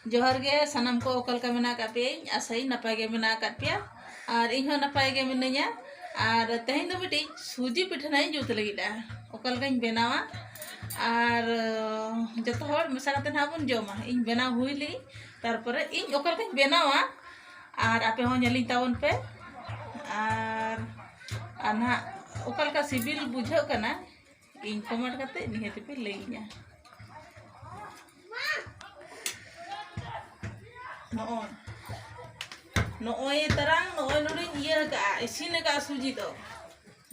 जोहर गे सानाम को ओकल का मेना का पे आसाई नपाय गे मेना का पे और इन हो नपाय गे मिनया और तेहन दो मिटी सूजी पिठा नाई जुत लगिदा ओकल का बनावा और जतो हर मिसा कते ना बन जमा इन बना हुईली तारपरे इन ओकल का बनावा और आपे हो नेली तावन पे और आना ओकल का सिबिल बुझो कना इन कमेंट करते निहत पे लईया नोय तरंग नोय नोडी इया का इसिन का सूजी दो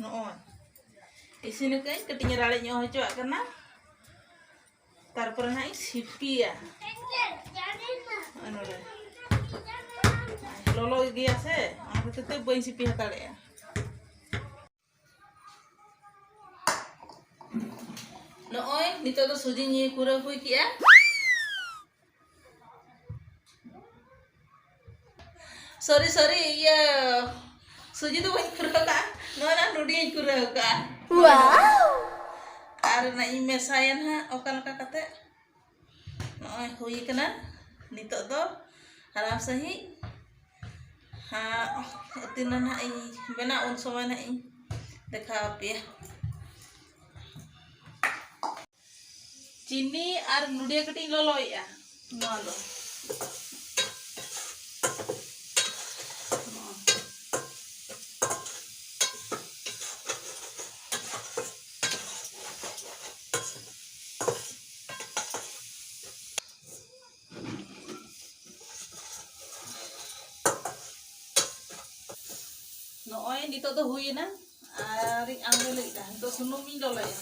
नोय इसिन के कटिंग राले ᱧᱚ होचो करना तारपर ना सिपिया अनोरे लोलो गया से आम ते बई सिपि हताड़े नोय नितो तो सूजी नि पूरा हुई किया सॉरी सॉरी ये सूजी तो वही कुरा का नोना नुडी कुरा का वाओ और ना इ मेसायन हा ओकल का कते नोय हुई कना नितो दो हराम सही हाँ तीन ना इ बना उन समय ना इ देखा पे चीनी और नुडिया कटी लोलोया नो नोय नितो तो हुई ना और आंगे लगिदा तो सुनुम इन लोलाया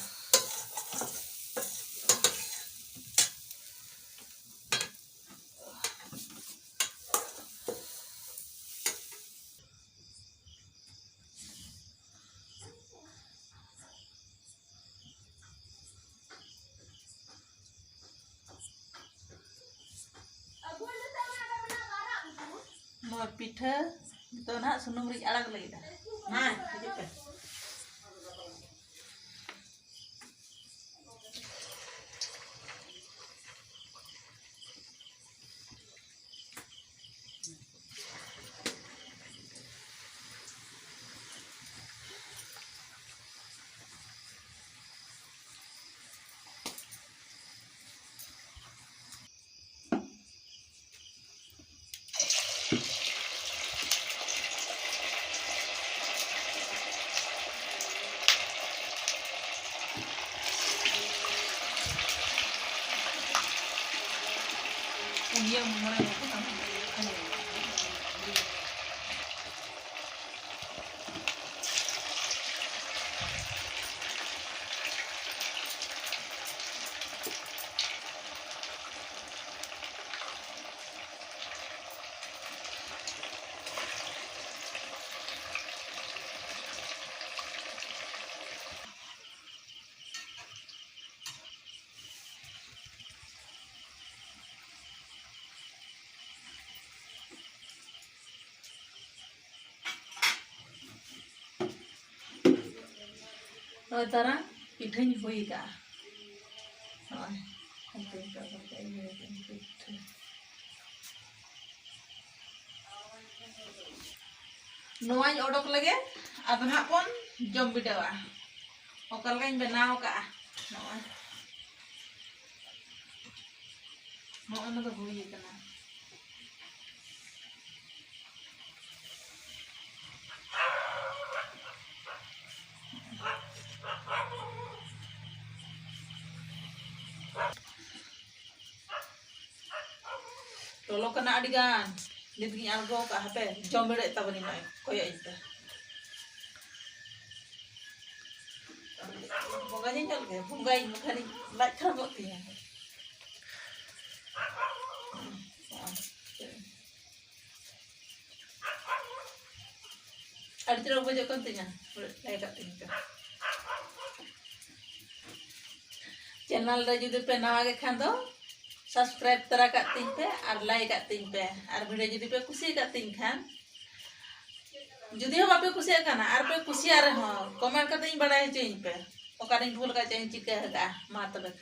नोय पिठा तो ना सुनुम रि अलग लगिदा ना हिजुक पे Iya mulai aku नोय तरह पिठा हुई का नोय ओडक लगे अब ना पन जम बिडावा ओकल का बनाव का नोय नोय ना तो हुई कना लोलो कना अडिगान निदगी आलगो का हपे जमबेड़े तबनी नय कोय इते बोगा जे चल के बोगा इ खाली लाइट खा गती है अड़तरो बजे कंतिया लाइट आती चैनल रे जुदि पे नवा गे खान दो सब्सक्राइब तरा करती पे और लाइक करती पे और वीडियो जुदी पे खुशी करती खान जुदी हम आपे खुशी करना और पे खुशी आ रहे हो कमेंट करते बड़ा चाहिए पे ओकारिंग भूल का चाहिए चिके हगा मा तबे